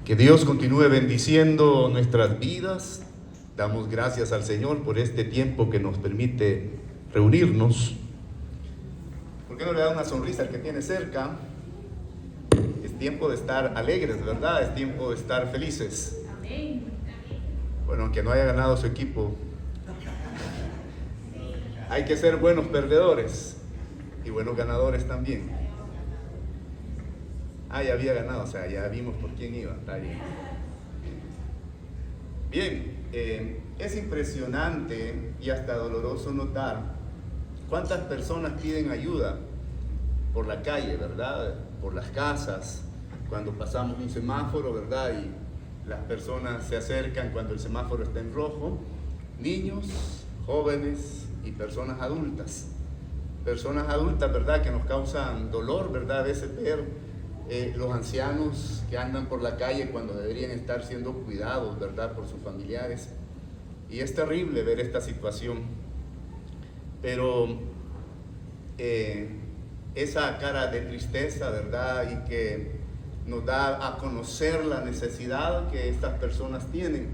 Que Dios continúe bendiciendo nuestras vidas. Damos gracias al Señor por este tiempo que nos permite reunirnos. ¿Por qué no le da una sonrisa al que tiene cerca? Es tiempo de estar alegres, ¿verdad? Es tiempo de estar felices. Amén. Bueno, aunque no haya ganado su equipo, hay que ser buenos perdedores y buenos ganadores también. Ya había ganado, o sea, ya vimos por quién iba, está bien. Bien, es impresionante y hasta doloroso notar cuántas personas piden ayuda por la calle, ¿verdad? Por las casas, cuando pasamos un semáforo, ¿verdad? Y las personas se acercan cuando el semáforo está en rojo. Niños, jóvenes y personas adultas. Personas adultas, ¿verdad? Que nos causan dolor, ¿verdad? A veces ver los ancianos que andan por la calle cuando deberían estar siendo cuidados, ¿verdad? Por sus familiares. Y es terrible ver esta situación. Pero esa cara de tristeza, ¿verdad? Y que nos da a conocer la necesidad que estas personas tienen.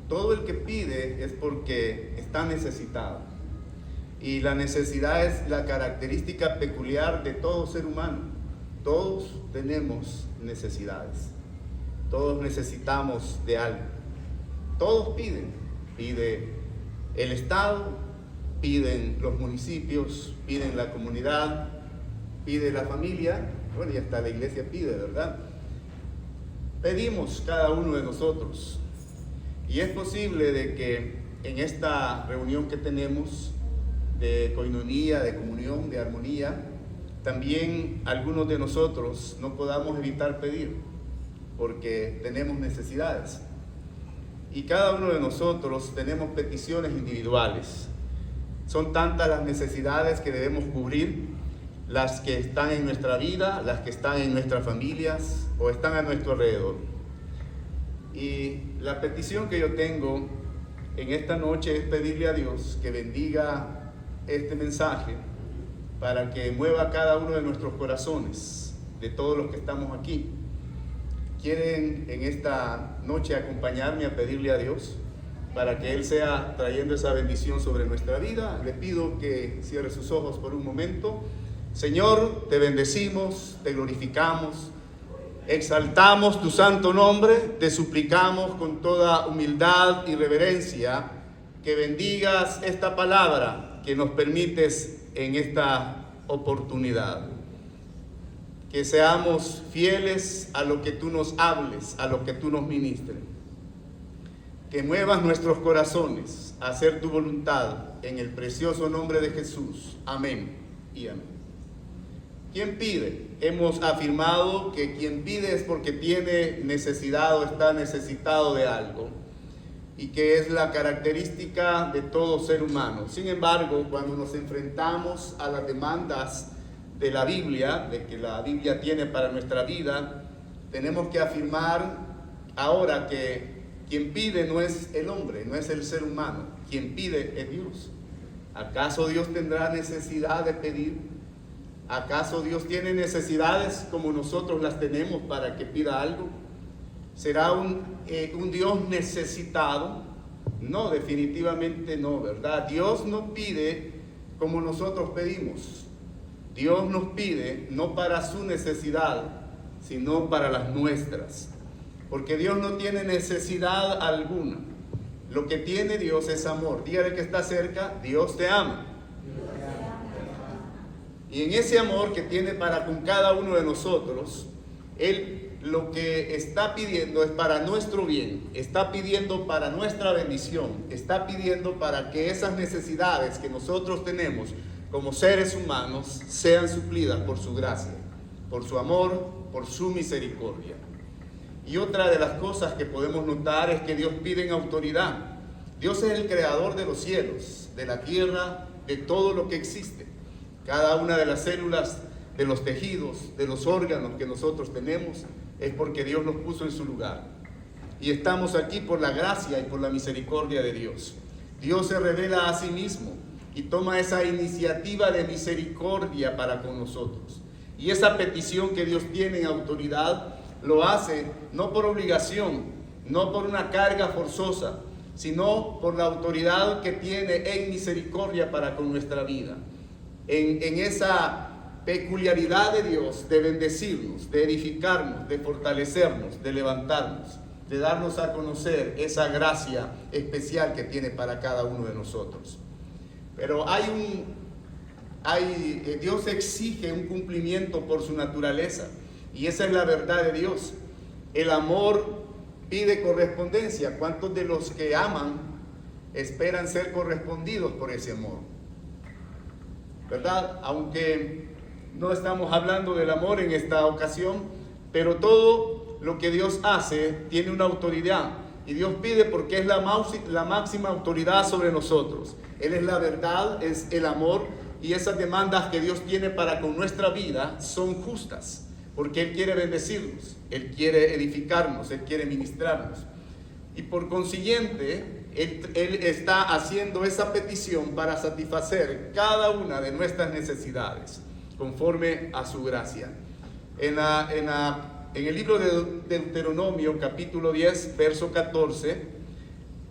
Todo el que pide es porque está necesitado. Y la necesidad es la característica peculiar de todo ser humano. Todos tenemos necesidades. Todos necesitamos de algo. Todos piden. Pide el Estado, piden los municipios, piden la comunidad, pide la familia. Bueno, y hasta la iglesia pide, ¿verdad? Pedimos cada uno de nosotros. Y es posible de que en esta reunión que tenemos de coinonía, de comunión, de armonía, también algunos de nosotros no podamos evitar pedir, porque tenemos necesidades. Y cada uno de nosotros tenemos peticiones individuales. Son tantas las necesidades que debemos cubrir, las que están en nuestra vida, las que están en nuestras familias o están a nuestro alrededor. Y la petición que yo tengo en esta noche es pedirle a Dios que bendiga este mensaje para que mueva cada uno de nuestros corazones, de todos los que estamos aquí. ¿Quieren en esta noche acompañarme a pedirle a Dios para que Él sea trayendo esa bendición sobre nuestra vida? Le pido que cierre sus ojos por un momento. Señor, te bendecimos, te glorificamos, exaltamos tu santo nombre, te suplicamos con toda humildad y reverencia que bendigas esta palabra que nos permites en esta oportunidad. Que seamos fieles a lo que tú nos hables, a lo que tú nos ministres. Que muevas nuestros corazones a hacer tu voluntad en el precioso nombre de Jesús. Amén y amén. ¿Quién pide? Hemos afirmado que quien pide es porque tiene necesidad o está necesitado de algo, y que es la característica de todo ser humano. Sin embargo, cuando nos enfrentamos a las demandas de la Biblia, de que la Biblia tiene para nuestra vida, tenemos que afirmar ahora que quien pide no es el hombre, no es el ser humano. Quien pide es Dios. ¿Acaso Dios tendrá necesidad de pedir? ¿Acaso Dios tiene necesidades como nosotros las tenemos para que pida algo? ¿Será un Dios necesitado? No, definitivamente no, ¿verdad? Dios no pide como nosotros pedimos. Dios nos pide no para su necesidad, sino para las nuestras. Porque Dios no tiene necesidad alguna. Lo que tiene Dios es amor. Dígale que está cerca, Dios te ama. Y en ese amor que tiene para con cada uno de nosotros, Él lo que está pidiendo es para nuestro bien, está pidiendo para nuestra bendición, está pidiendo para que esas necesidades que nosotros tenemos como seres humanos sean suplidas por su gracia, por su amor, por su misericordia. Y otra de las cosas que podemos notar es que Dios pide en autoridad. Dios es el creador de los cielos, de la tierra, de todo lo que existe. Cada una de las células, de los tejidos, de los órganos que nosotros tenemos, es porque Dios nos puso en su lugar. Y estamos aquí por la gracia y por la misericordia de Dios. Dios se revela a sí mismo y toma esa iniciativa de misericordia para con nosotros. Y esa petición que Dios tiene en autoridad lo hace no por obligación, no por una carga forzosa, sino por la autoridad que tiene en misericordia para con nuestra vida. En esa peculiaridad de Dios de bendecirnos, de edificarnos, de fortalecernos, de levantarnos, de darnos a conocer esa gracia especial que tiene para cada uno de nosotros. Pero Dios exige un cumplimiento por su naturaleza, y esa es la verdad de Dios. El amor pide correspondencia. ¿Cuántos de los que aman esperan ser correspondidos por ese amor? ¿Verdad? Aunque no estamos hablando del amor en esta ocasión, pero todo lo que Dios hace tiene una autoridad, y Dios pide porque es la máxima autoridad sobre nosotros. Él es la verdad, es el amor, y esas demandas que Dios tiene para con nuestra vida son justas, porque Él quiere bendecirnos, Él quiere edificarnos, Él quiere ministrarnos. Y por consiguiente, Él está haciendo esa petición para satisfacer cada una de nuestras necesidades, conforme a su gracia. En el libro de Deuteronomio, capítulo 10, verso 14,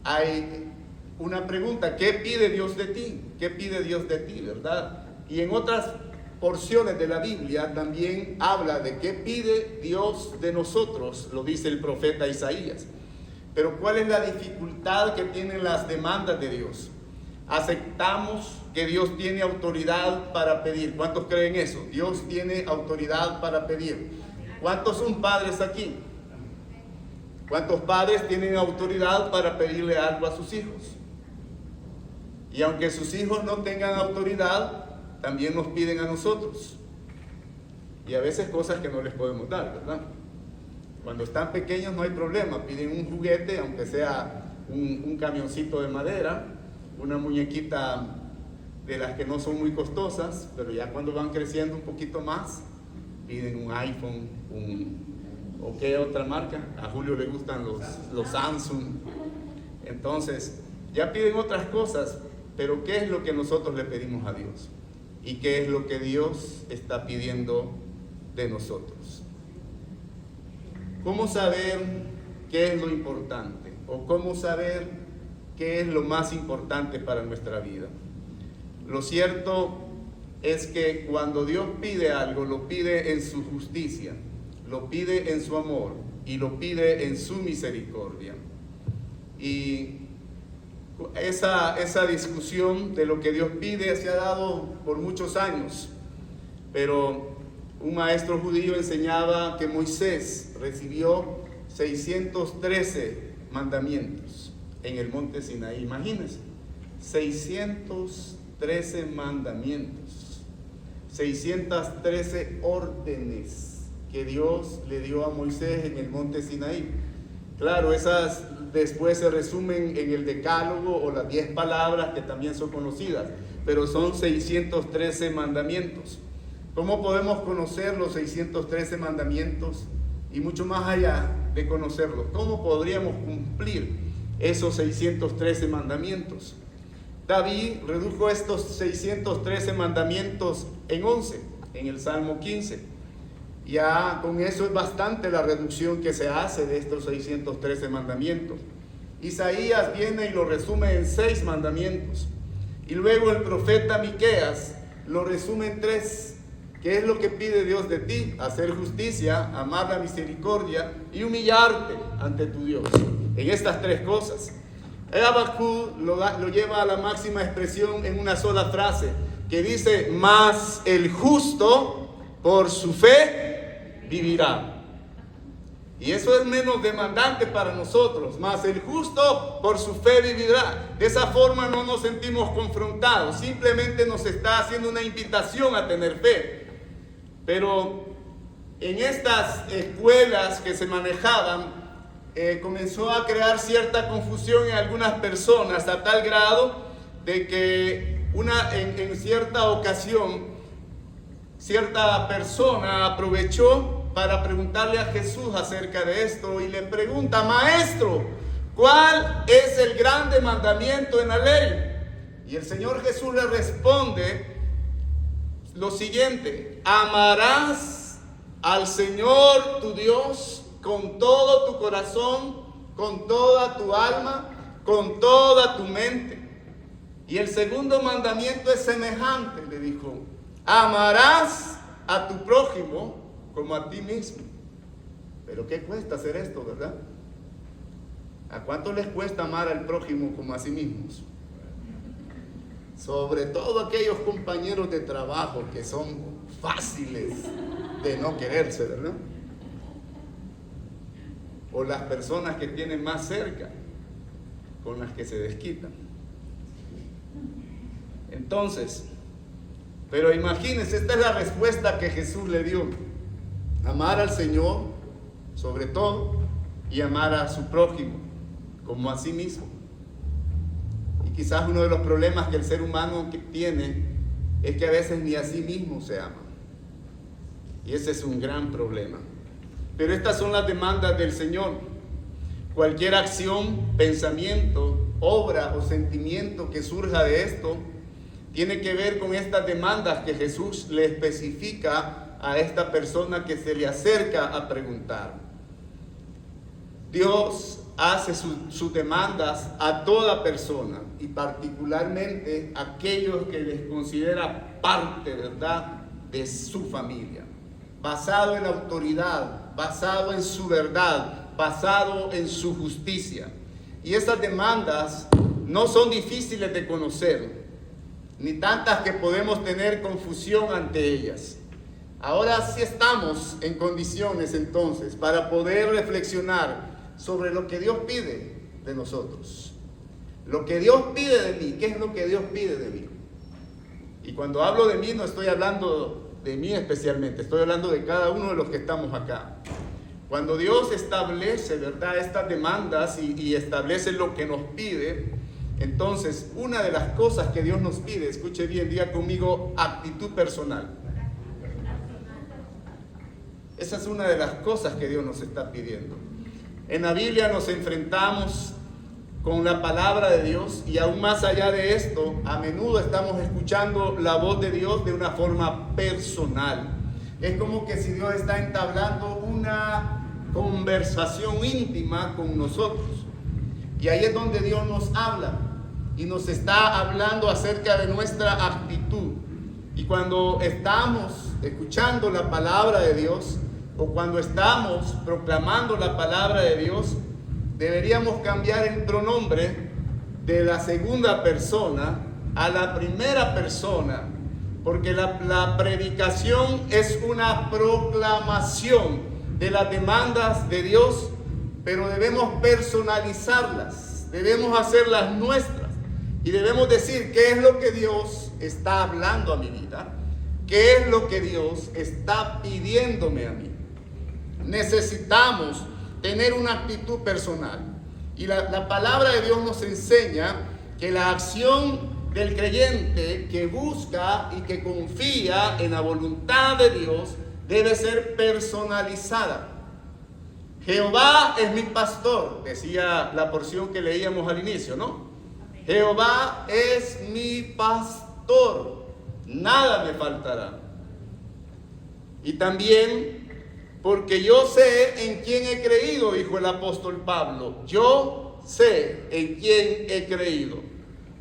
hay una pregunta: ¿qué pide Dios de ti? ¿Qué pide Dios de ti, verdad? Y en otras porciones de la Biblia también habla de qué pide Dios de nosotros, lo dice el profeta Isaías. Pero ¿cuál es la dificultad que tienen las demandas de Dios? Aceptamos que Dios tiene autoridad para pedir. ¿Cuántos creen eso? Dios tiene autoridad para pedir. ¿Cuántos son padres aquí? ¿Cuántos padres tienen autoridad para pedirle algo a sus hijos? Y aunque sus hijos no tengan autoridad, también nos piden a nosotros. Y a veces cosas que no les podemos dar, ¿verdad? Cuando están pequeños no hay problema, piden un juguete, aunque sea un camioncito de madera, una muñequita de las que no son muy costosas, pero ya cuando van creciendo un poquito más, piden un iPhone, ¿o qué otra marca? A Julio le gustan los Samsung. Entonces, ya piden otras cosas, pero ¿qué es lo que nosotros le pedimos a Dios? ¿Y qué es lo que Dios está pidiendo de nosotros? ¿Cómo saber qué es lo importante? ¿O cómo saber qué es lo más importante para nuestra vida? Lo cierto es que cuando Dios pide algo, lo pide en su justicia, lo pide en su amor y lo pide en su misericordia. Y esa discusión de lo que Dios pide se ha dado por muchos años, pero un maestro judío enseñaba que Moisés recibió 613 mandamientos en el monte Sinaí. Imagínense, 613 mandamientos, 613 órdenes que Dios le dio a Moisés en el monte Sinaí. Claro, esas después se resumen en el Decálogo o las 10 palabras que también son conocidas, pero son 613 mandamientos. ¿Cómo podemos conocer los 613 mandamientos? Y mucho más allá de conocerlos, ¿cómo podríamos cumplir esos 613 mandamientos? David redujo estos 613 mandamientos en 11, en el Salmo 15. Ya con eso es bastante la reducción que se hace de estos 613 mandamientos. Isaías viene y lo resume en 6 mandamientos. Y luego el profeta Miqueas lo resume en 3. ¿Qué es lo que pide Dios de ti? Hacer justicia, amar la misericordia y humillarte ante tu Dios. En estas 3 cosas. Habacuc lo lleva a la máxima expresión en una sola frase, que dice: mas el justo por su fe vivirá. Y eso es menos demandante para nosotros. Mas el justo por su fe vivirá. De esa forma no nos sentimos confrontados. Simplemente nos está haciendo una invitación a tener fe. Pero en estas escuelas que se manejaban, comenzó a crear cierta confusión en algunas personas, a tal grado de que en cierta ocasión, cierta persona aprovechó para preguntarle a Jesús acerca de esto y le pregunta: maestro, ¿cuál es el grande mandamiento en la ley? Y el Señor Jesús le responde lo siguiente: amarás al Señor tu Dios con todo tu corazón, con toda tu alma, con toda tu mente. Y el segundo mandamiento es semejante, le dijo: amarás a tu prójimo como a ti mismo. Pero ¿qué cuesta hacer esto, verdad? ¿A cuánto les cuesta amar al prójimo como a sí mismos? Sobre todo aquellos compañeros de trabajo que son fáciles de no quererse, ¿verdad? O las personas que tienen más cerca, con las que se desquitan. Entonces, pero imagínense, esta es la respuesta que Jesús le dio: amar al Señor sobre todo y amar a su prójimo como a sí mismo. Y quizás uno de los problemas que el ser humano tiene es que a veces ni a sí mismo se ama, y ese es un gran problema. Pero estas son las demandas del Señor. Cualquier acción, pensamiento, obra o sentimiento que surja de esto tiene que ver con estas demandas que Jesús le especifica a esta persona que se le acerca a preguntar. Dios hace sus demandas a toda persona, y particularmente a aquellos que les considera parte, ¿verdad?, de su familia, basado en la autoridad, basado en su verdad, basado en su justicia. Y esas demandas no son difíciles de conocer, ni tantas que podemos tener confusión ante ellas. Ahora sí estamos en condiciones entonces para poder reflexionar sobre lo que Dios pide de nosotros. Lo que Dios pide de mí. ¿Qué es lo que Dios pide de mí? Y cuando hablo de mí no estoy hablando de mí especialmente, estoy hablando de cada uno de los que estamos acá. Cuando Dios establece, ¿verdad?, estas demandas y establece lo que nos pide, entonces una de las cosas que Dios nos pide, escuche bien, diga conmigo: actitud personal. Esa es una de las cosas que Dios nos está pidiendo. En la Biblia nos enfrentamos con la palabra de Dios, y aún más allá de esto, a menudo estamos escuchando la voz de Dios de una forma personal. Es como que si Dios está entablando una conversación íntima con nosotros. Y ahí es donde Dios nos habla y nos está hablando acerca de nuestra actitud. Y cuando estamos escuchando la palabra de Dios, o cuando estamos proclamando la palabra de Dios, deberíamos cambiar el pronombre de la segunda persona a la primera persona, porque la predicación es una proclamación de las demandas de Dios, pero debemos personalizarlas, debemos hacerlas nuestras, y debemos decir qué es lo que Dios está hablando a mi vida, qué es lo que Dios está pidiéndome a mí. Necesitamos tener una actitud personal, y la palabra de Dios nos enseña que la acción del creyente que busca y que confía en la voluntad de Dios debe ser personalizada. Jehová es mi pastor, decía la porción que leíamos al inicio, ¿no? Jehová es mi pastor, nada me faltará. Y también porque yo sé en quién he creído, dijo el apóstol Pablo. Yo sé en quién he creído.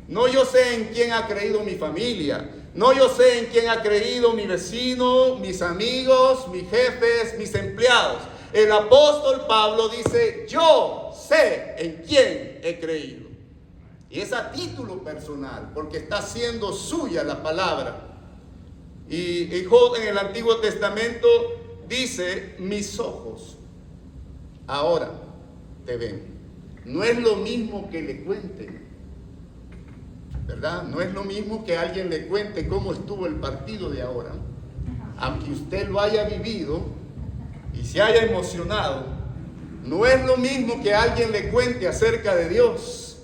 No yo sé en quién ha creído mi familia. No yo sé en quién ha creído mi vecino, mis amigos, mis jefes, mis empleados. El apóstol Pablo dice: yo sé en quién he creído. Y es a título personal, porque está siendo suya la palabra. Y Job en el Antiguo Testamento dice: mis ojos ahora te ven. No es lo mismo que le cuenten, ¿verdad? No es lo mismo que alguien le cuente cómo estuvo el partido de ahora. Aunque usted lo haya vivido y se haya emocionado, no es lo mismo que alguien le cuente acerca de Dios,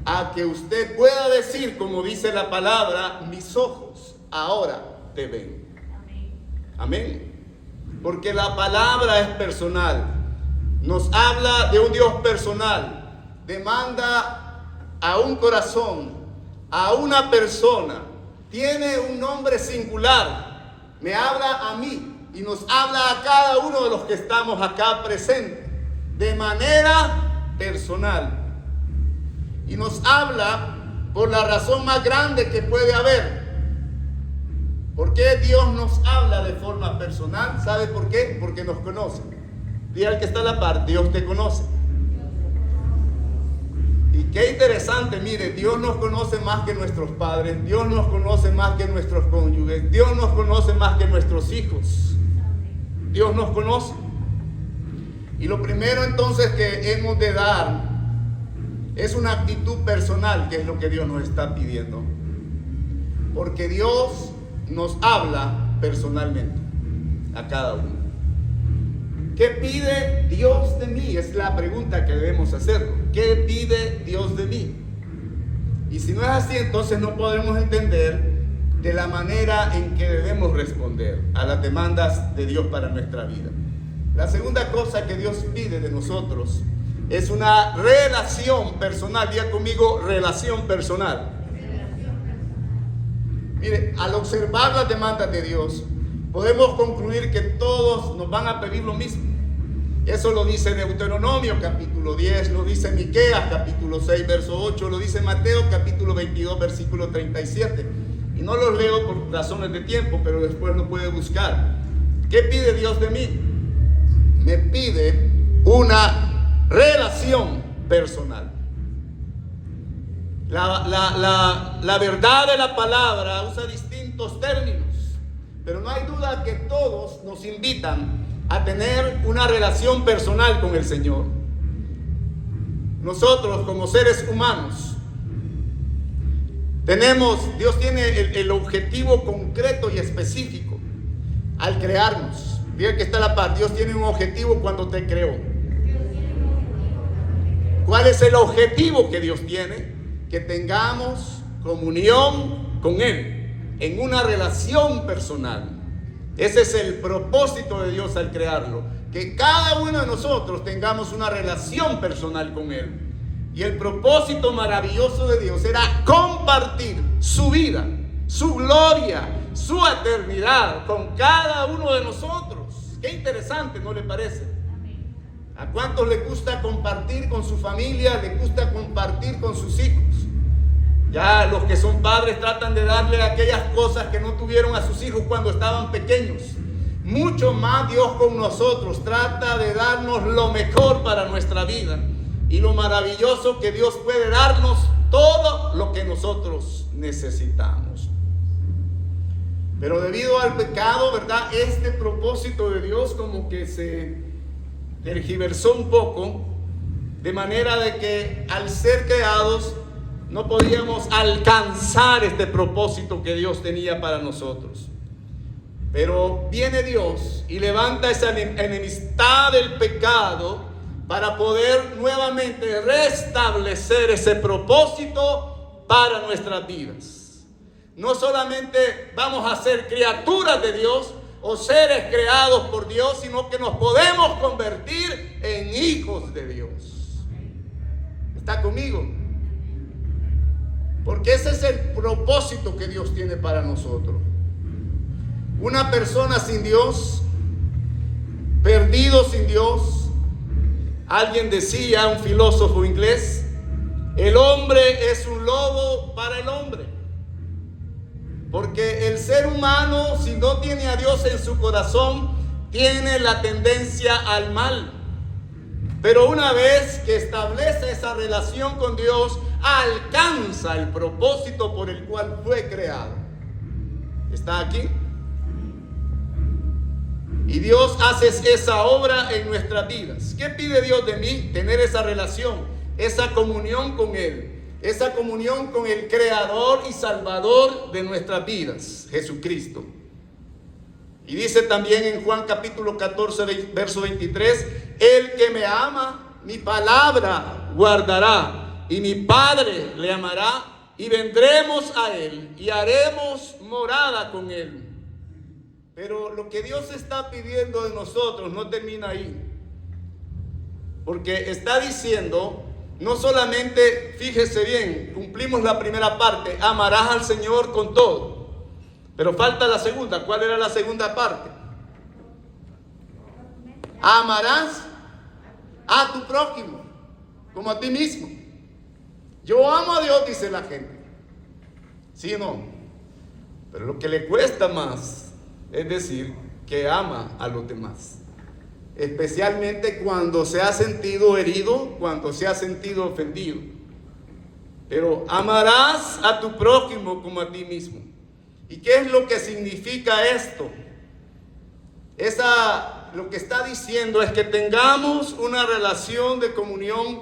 a que usted pueda decir, como dice la palabra: mis ojos ahora te ven. Amén. Porque la palabra es personal, nos habla de un Dios personal, demanda a un corazón, a una persona, tiene un nombre singular, me habla a mí, y nos habla a cada uno de los que estamos acá presentes de manera personal. Y nos habla por la razón más grande que puede haber. ¿Por qué Dios nos habla de forma personal? ¿Sabe por qué? Porque nos conoce. Diga al que está a la par, Dios te conoce. Y qué interesante, mire, Dios nos conoce más que nuestros padres, Dios nos conoce más que nuestros cónyuges, Dios nos conoce más que nuestros hijos. Dios nos conoce. Y lo primero entonces que hemos de dar es una actitud personal, que es lo que Dios nos está pidiendo. Porque Dios nos habla personalmente a cada uno. ¿Qué pide Dios de mí? Es la pregunta que debemos hacerlo. ¿Qué pide Dios de mí? Y si no es así, entonces no podremos entender de la manera en que debemos responder a las demandas de Dios para nuestra vida. La segunda cosa que Dios pide de nosotros es una relación personal. Diga conmigo, relación personal. Mire, al observar las demandas de Dios, podemos concluir que todos nos van a pedir lo mismo. Eso lo dice Deuteronomio capítulo 10, lo dice Miqueas capítulo 6 verso 8, lo dice Mateo capítulo 22 versículo 37. Y no los leo por razones de tiempo, pero después lo puede buscar. ¿Qué pide Dios de mí? Me pide una relación personal. La verdad de la palabra usa distintos términos, pero no hay duda que todos nos invitan a tener una relación personal con el Señor. Nosotros como seres humanos Dios tiene el objetivo concreto y específico al crearnos. Diga que está a la par, Dios tiene un objetivo cuando te creó. ¿Cuál es el objetivo que Dios tiene? Que tengamos comunión con Él, en una relación personal. Ese es el propósito de Dios al crearlo, que cada uno de nosotros tengamos una relación personal con Él. Y el propósito maravilloso de Dios era compartir su vida, su gloria, su eternidad con cada uno de nosotros. Qué interesante, ¿no le parece? ¿A cuántos les gusta compartir con su familia? ¿Les gusta compartir con sus hijos? Ya los que son padres tratan de darle aquellas cosas que no tuvieron a sus hijos cuando estaban pequeños. Mucho más Dios con nosotros trata de darnos lo mejor para nuestra vida. Y lo maravilloso que Dios puede darnos todo lo que nosotros necesitamos. Pero debido al pecado, ¿verdad? Este propósito de Dios como que se tergiversó un poco, de manera de que al ser creados no podíamos alcanzar este propósito que Dios tenía para nosotros. Pero viene Dios y levanta esa enemistad del pecado para poder nuevamente restablecer ese propósito para nuestras vidas. No solamente vamos a ser criaturas de Dios o seres creados por Dios, sino que nos podemos convertir en hijos de Dios. ¿Está conmigo? Porque ese es el propósito que Dios tiene para nosotros. Una persona sin Dios, perdido sin Dios. Alguien decía, un filósofo inglés, el hombre es un lobo para el hombre. Porque el ser humano, si no tiene a Dios en su corazón, tiene la tendencia al mal. Pero una vez que establece esa relación con Dios, alcanza el propósito por el cual fue creado. ¿Está aquí? Y Dios hace esa obra en nuestras vidas. ¿Qué pide Dios de mí? Tener esa relación, esa comunión con Él, esa comunión con el Creador y Salvador de nuestras vidas, Jesucristo. Y dice también en Juan capítulo 14, verso 23, el que me ama, mi palabra guardará, y mi Padre le amará, y vendremos a Él, y haremos morada con Él. Pero lo que Dios está pidiendo de nosotros no termina ahí. Porque está diciendo, no solamente, fíjese bien, cumplimos la primera parte, amarás al Señor con todo. Pero falta la segunda. ¿Cuál era la segunda parte? Amarás a tu prójimo como a ti mismo. Yo amo a Dios, dice la gente. ¿Sí o no? Pero lo que le cuesta más es decir que ama a los demás. Especialmente cuando se ha sentido herido, cuando se ha sentido ofendido. Pero amarás a tu prójimo como a ti mismo. ¿Y qué es lo que significa esto? Lo que está diciendo es que tengamos una relación de comunión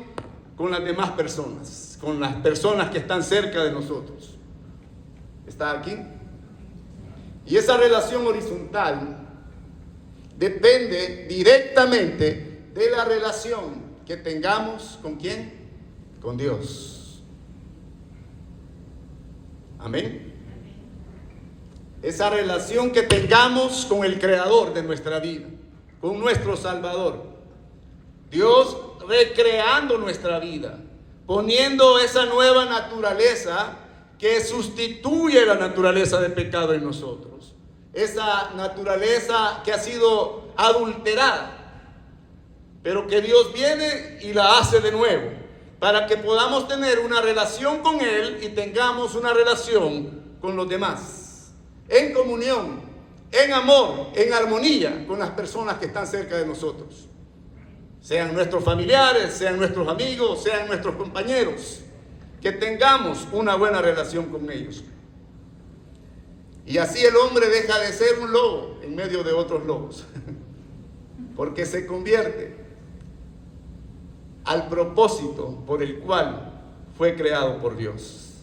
con las demás personas, con las personas que están cerca de nosotros. ¿Está aquí? Y esa relación horizontal depende directamente de la relación que tengamos ¿con quién? Con Dios. Amén. Esa relación que tengamos con el Creador de nuestra vida, con nuestro Salvador. Dios recreando nuestra vida, poniendo esa nueva naturaleza que sustituye la naturaleza de pecado en nosotros. Esa naturaleza que ha sido adulterada, pero que Dios viene y la hace de nuevo, para que podamos tener una relación con Él y tengamos una relación con los demás, en comunión, en amor, en armonía con las personas que están cerca de nosotros. Sean nuestros familiares, sean nuestros amigos, sean nuestros compañeros, que tengamos una buena relación con ellos. Y así el hombre deja de ser un lobo en medio de otros lobos, porque se convierte al propósito por el cual fue creado por Dios.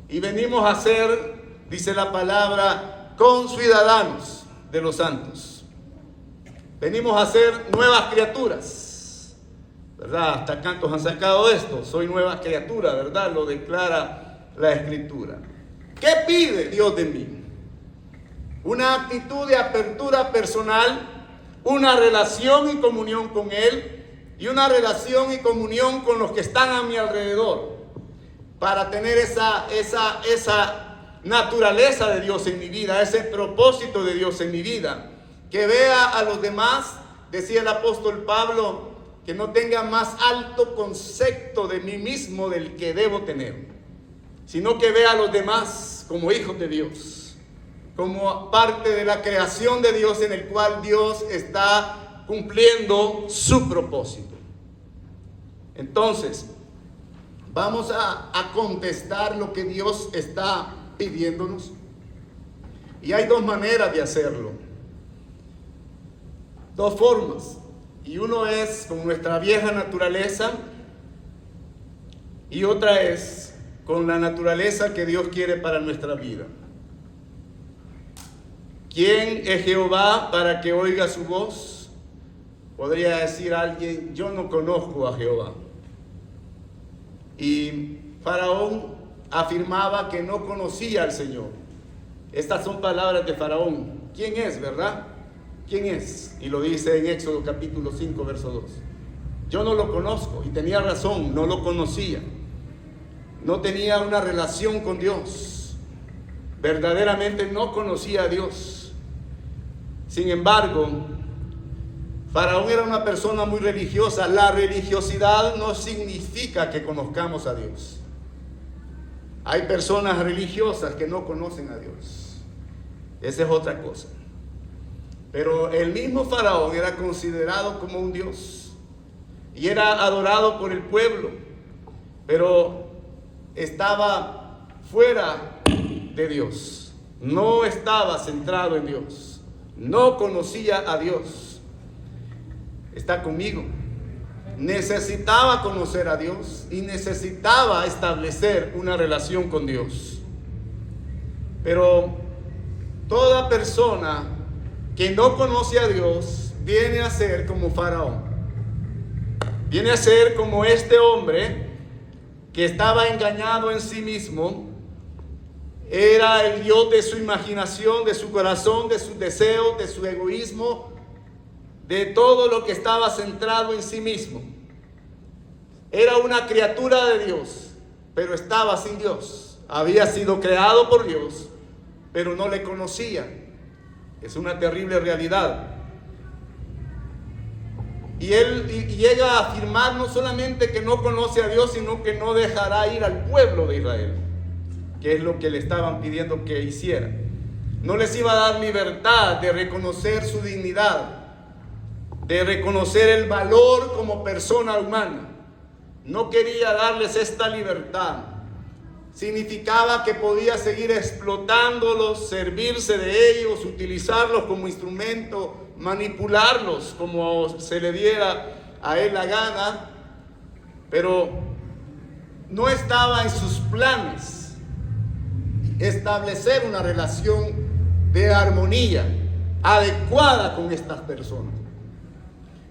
Y venimos a ser, dice la palabra, conciudadanos de los santos. Venimos a ser nuevas criaturas, ¿verdad? Hasta cantos han sacado esto, soy nueva criatura, ¿verdad? Lo declara la Escritura. ¿Qué pide Dios de mí? Una actitud de apertura personal, una relación y comunión con Él y una relación y comunión con los que están a mi alrededor, para tener esa naturaleza de Dios en mi vida, ese propósito de Dios en mi vida, que vea a los demás, decía el apóstol Pablo, que no tenga más alto concepto de mí mismo del que debo tener, sino que vea a los demás como hijos de Dios, como parte de la creación de Dios en el cual Dios está cumpliendo su propósito. Entonces, vamos a contestar lo que Dios está pidiéndonos. Y hay dos maneras de hacerlo. Dos formas. Y uno es con nuestra vieja naturaleza y otra es con la naturaleza que Dios quiere para nuestra vida. ¿Quién es Jehová para que oiga su voz? Podría decir alguien, yo no conozco a Jehová. Y Faraón afirmaba que no conocía al Señor. Estas son palabras de Faraón. ¿Quién es, verdad? ¿Quién es? Y lo dice en Éxodo capítulo 5, verso 2. Yo no lo conozco, y tenía razón, no lo conocía. No tenía una relación con Dios. Verdaderamente no conocía a Dios. Sin embargo, Faraón era una persona muy religiosa. La religiosidad no significa que conozcamos a Dios. Hay personas religiosas que no conocen a Dios. Esa es otra cosa. Pero el mismo Faraón era considerado como un Dios y era adorado por el pueblo, pero estaba fuera de Dios. No estaba centrado en Dios. No conocía a Dios. ¿Está conmigo? Necesitaba conocer a Dios y necesitaba establecer una relación con Dios. Pero toda persona que no conoce a Dios viene a ser como Faraón. Viene a ser como este hombre que estaba engañado en sí mismo. Era el Dios de su imaginación, de su corazón, de sus deseos, de su egoísmo, de todo lo que estaba centrado en sí mismo. Era una criatura de Dios, pero estaba sin Dios. Había sido creado por Dios, pero no le conocía. Es una terrible realidad. Y él llega a afirmar no solamente que no conoce a Dios, sino que no dejará ir al pueblo de Israel, que es lo que le estaban pidiendo que hiciera. No les iba a dar libertad de reconocer su dignidad, de reconocer el valor como persona humana. No quería darles esta libertad. Significaba que podía seguir explotándolos, servirse de ellos, utilizarlos como instrumento, manipularlos como se le diera a él la gana, pero no estaba en sus planes establecer una relación de armonía adecuada con estas personas,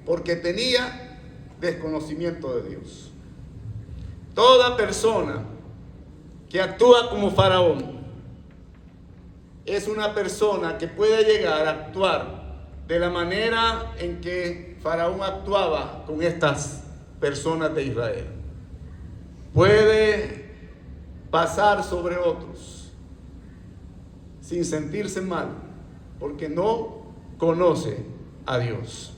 porque tenía desconocimiento de Dios. Toda persona que actúa como Faraón es una persona que puede llegar a actuar de la manera en que Faraón actuaba con estas personas de Israel. Puede pasar sobre otros sin sentirse mal, porque no conoce a Dios.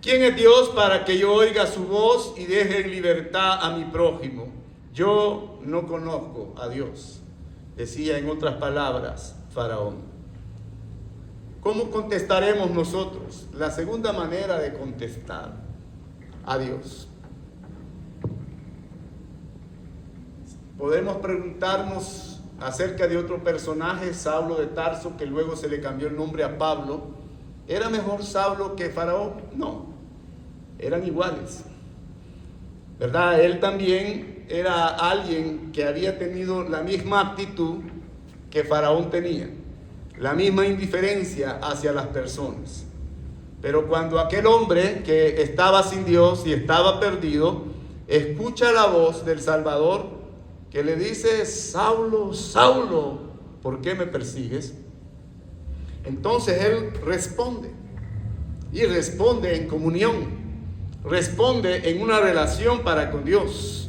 ¿Quién es Dios para que yo oiga su voz y deje en libertad a mi prójimo? Yo no conozco a Dios, decía en otras palabras Faraón. ¿Cómo contestaremos nosotros? La segunda manera de contestar a Dios. Podemos preguntarnos acerca de otro personaje, Saulo de Tarso, que luego se le cambió el nombre a Pablo. ¿Era mejor Saulo que Faraón? No, eran iguales, ¿verdad? Él también era alguien que había tenido la misma actitud que Faraón tenía, la misma indiferencia hacia las personas. Pero cuando aquel hombre que estaba sin Dios y estaba perdido, escucha la voz del Salvador que le dice: Saulo, Saulo, ¿por qué me persigues? Entonces él responde, y responde en comunión, responde en una relación para con Dios.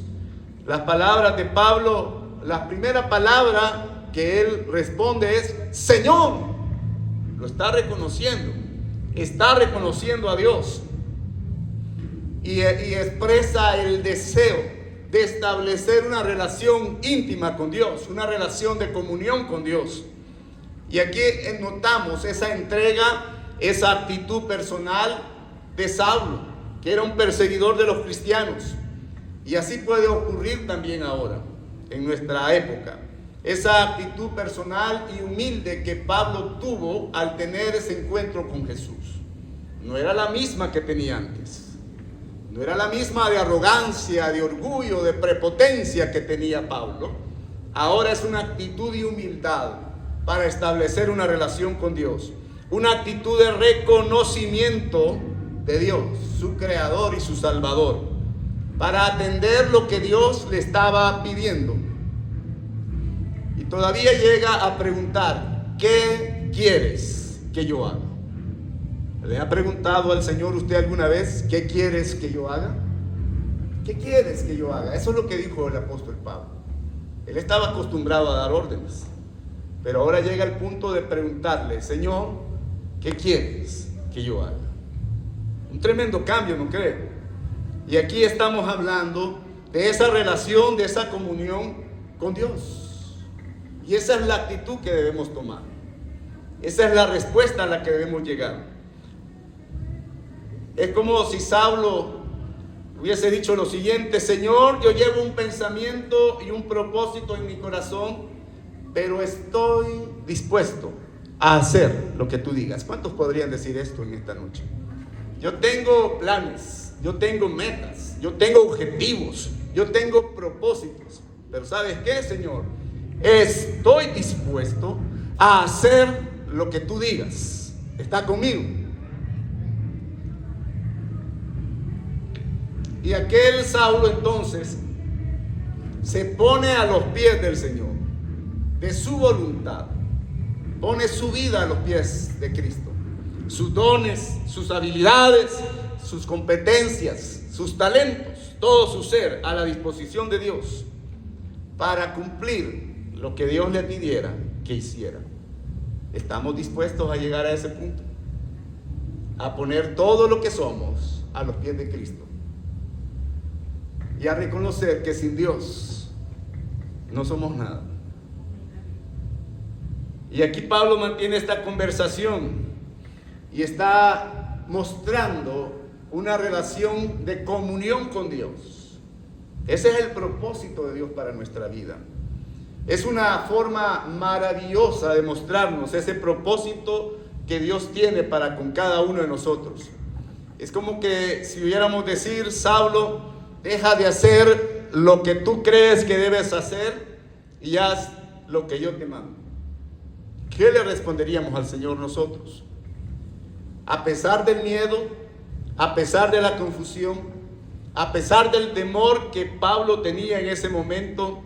Las palabras de Pablo, la primera palabra que él responde es Señor. Lo está reconociendo a Dios, y expresa el deseo de establecer una relación íntima con Dios, una relación de comunión con Dios. Y aquí notamos esa entrega, esa actitud personal de Saulo, que era un perseguidor de los cristianos. Y así puede ocurrir también ahora, en nuestra época. Esa actitud personal y humilde que Pablo tuvo al tener ese encuentro con Jesús no era la misma que tenía antes. No era la misma de arrogancia, de orgullo, de prepotencia que tenía Pablo. Ahora es una actitud de humildad para establecer una relación con Dios. Una actitud de reconocimiento de Dios, su creador y su salvador, para atender lo que Dios le estaba pidiendo. Y todavía llega a preguntar: ¿qué quieres que yo haga? ¿Le ha preguntado al Señor usted alguna vez: ¿qué quieres que yo haga? ¿Qué quieres que yo haga? Eso es lo que dijo el apóstol Pablo. Él estaba acostumbrado a dar órdenes, pero ahora llega el punto de preguntarle: Señor, ¿qué quieres que yo haga? Un tremendo cambio, ¿no cree? Y aquí estamos hablando de esa relación, de esa comunión con Dios. Y esa es la actitud que debemos tomar. Esa es la respuesta a la que debemos llegar. Es como si Saulo hubiese dicho lo siguiente: Señor, yo llevo un pensamiento y un propósito en mi corazón, pero estoy dispuesto a hacer lo que tú digas. ¿Cuántos podrían decir esto en esta noche? Yo tengo planes, yo tengo metas, yo tengo objetivos, yo tengo propósitos, pero ¿sabes qué, Señor? Estoy dispuesto a hacer lo que tú digas. ¿Está conmigo? Y aquel Saulo entonces se pone a los pies del Señor, de su voluntad. Pone su vida a los pies de Cristo. Sus dones, sus habilidades, sus competencias, sus talentos, todo su ser a la disposición de Dios para cumplir lo que Dios le pidiera que hiciera. ¿Estamos dispuestos a llegar a ese punto? a poner todo lo que somos a los pies de Cristo y a reconocer que sin Dios no somos nada. Y aquí Pablo mantiene esta conversación y está mostrando una relación de comunión con Dios. Ese es el propósito de Dios para nuestra vida. Es una forma maravillosa de mostrarnos ese propósito que Dios tiene para con cada uno de nosotros. Es como que si oyéramos decir: Saulo, deja de hacer lo que tú crees que debes hacer y haz lo que yo te mando. ¿Qué le responderíamos al Señor nosotros? A pesar del miedo, a pesar de la confusión, a pesar del temor que Pablo tenía en ese momento,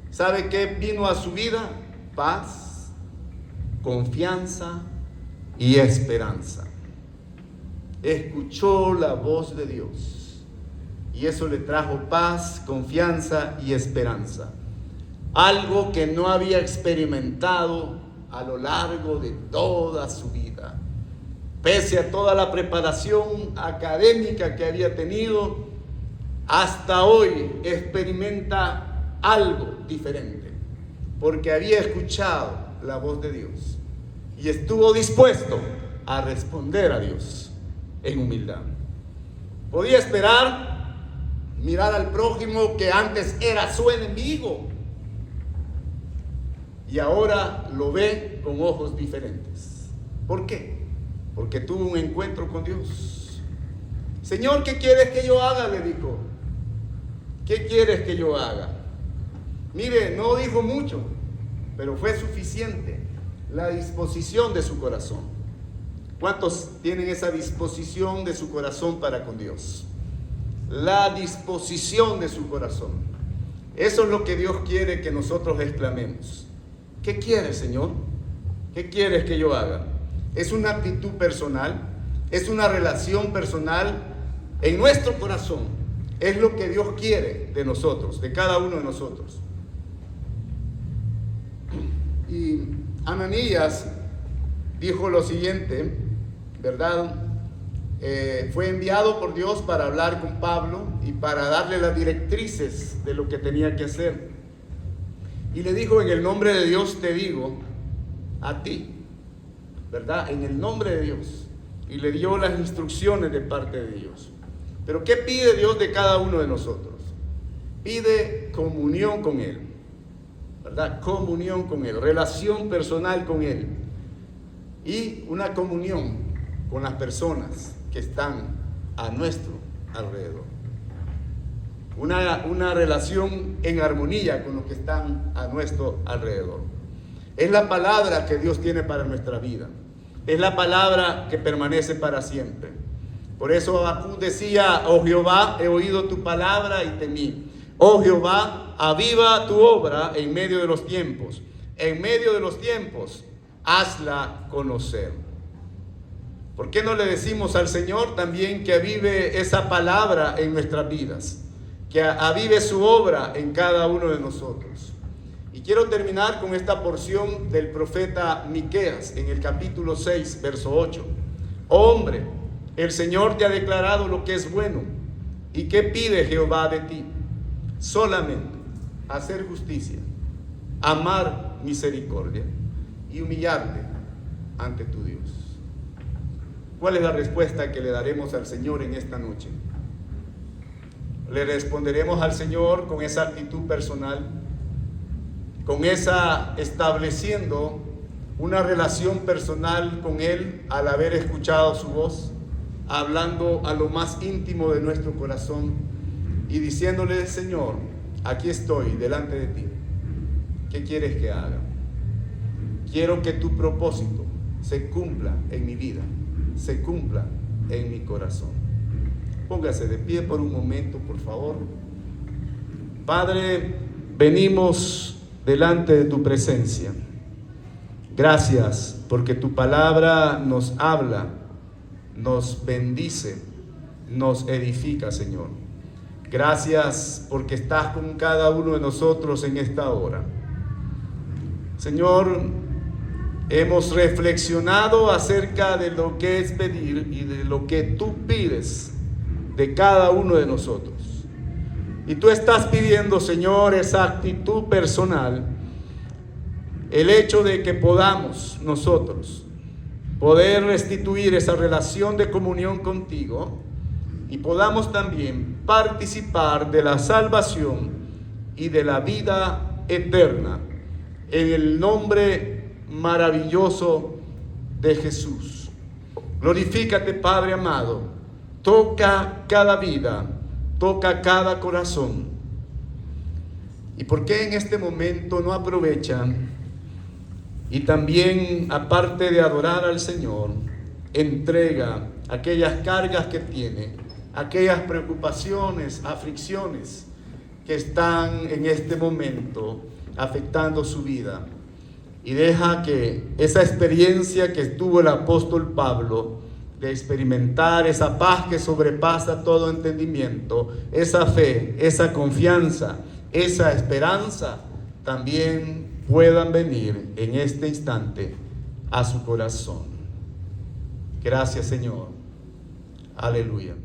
¿sabe qué vino a su vida? Paz, confianza y esperanza. Escuchó la voz de Dios y eso le trajo paz, confianza y esperanza. Algo que no había experimentado a lo largo de toda su vida. Pese a toda la preparación académica que había tenido, hasta hoy experimenta algo diferente, porque había escuchado la voz de Dios y estuvo dispuesto a responder a Dios en humildad. Podía esperar mirar al prójimo que antes era su enemigo y ahora lo ve con ojos diferentes. ¿Por qué? Porque tuvo un encuentro con Dios. Señor, ¿qué quieres que yo haga?, le dijo. ¿Qué quieres que yo haga? Mire, no dijo mucho, pero fue suficiente la disposición de su corazón. ¿Cuántos tienen esa disposición de su corazón para con Dios? La disposición de su corazón. Eso es lo que Dios quiere que nosotros exclamemos. ¿Qué quieres, Señor? ¿Qué quieres que yo haga? Es una actitud personal, es una relación personal en nuestro corazón. Es lo que Dios quiere de nosotros, de cada uno de nosotros. Y Ananías dijo lo siguiente, ¿verdad? Fue enviado por Dios para hablar con Pablo y para darle las directrices de lo que tenía que hacer. Y le dijo: en el nombre de Dios te digo a ti, ¿verdad? En el nombre de Dios. Y le dio las instrucciones de parte de Dios. Pero ¿qué pide Dios de cada uno de nosotros? Pide comunión con Él, ¿verdad? Comunión con Él, relación personal con Él. Y una comunión con las personas que están a nuestro alrededor. Una relación en armonía con los que están a nuestro alrededor. Es la palabra que Dios tiene para nuestra vida. Es la palabra que permanece para siempre. Por eso Habacuc decía: oh Jehová, he oído tu palabra y temí. Oh Jehová, aviva tu obra en medio de los tiempos. En medio de los tiempos, hazla conocer. ¿Por qué no le decimos al Señor también que avive esa palabra en nuestras vidas? Que avive su obra en cada uno de nosotros. Y quiero terminar con esta porción del profeta Miqueas en el capítulo 6, verso 8. Hombre, el Señor te ha declarado lo que es bueno. ¿Y qué pide Jehová de ti? Solamente hacer justicia, amar misericordia y humillarte ante tu Dios. ¿Cuál es la respuesta que le daremos al Señor en esta noche? Le responderemos al Señor con esa actitud personal, con esa estableciendo una relación personal con Él al haber escuchado su voz, hablando a lo más íntimo de nuestro corazón y diciéndole: Señor, aquí estoy delante de ti. ¿Qué quieres que haga? Quiero que tu propósito se cumpla en mi vida, se cumpla en mi corazón. Póngase de pie por un momento, por favor. Padre, venimos delante de tu presencia. Gracias porque tu palabra nos habla, nos bendice, nos edifica, Señor. Gracias porque estás con cada uno de nosotros en esta hora. Señor, hemos reflexionado acerca de lo que es pedir y de lo que tú pides de cada uno de nosotros. Y tú estás pidiendo, Señor, esa actitud personal, el hecho de que podamos nosotros poder restituir esa relación de comunión contigo y podamos también participar de la salvación y de la vida eterna en el nombre maravilloso de Jesús. Glorifícate, Padre amado, toca cada vida, toca cada corazón. ¿Y por qué en este momento no aprovechan y también, aparte de adorar al Señor, entrega aquellas cargas que tiene, aquellas preocupaciones, aflicciones que están en este momento afectando su vida? Y deja que esa experiencia que tuvo el apóstol Pablo de experimentar esa paz que sobrepasa todo entendimiento, esa fe, esa confianza, esa esperanza, también puedan venir en este instante a su corazón. Gracias, Señor. Aleluya.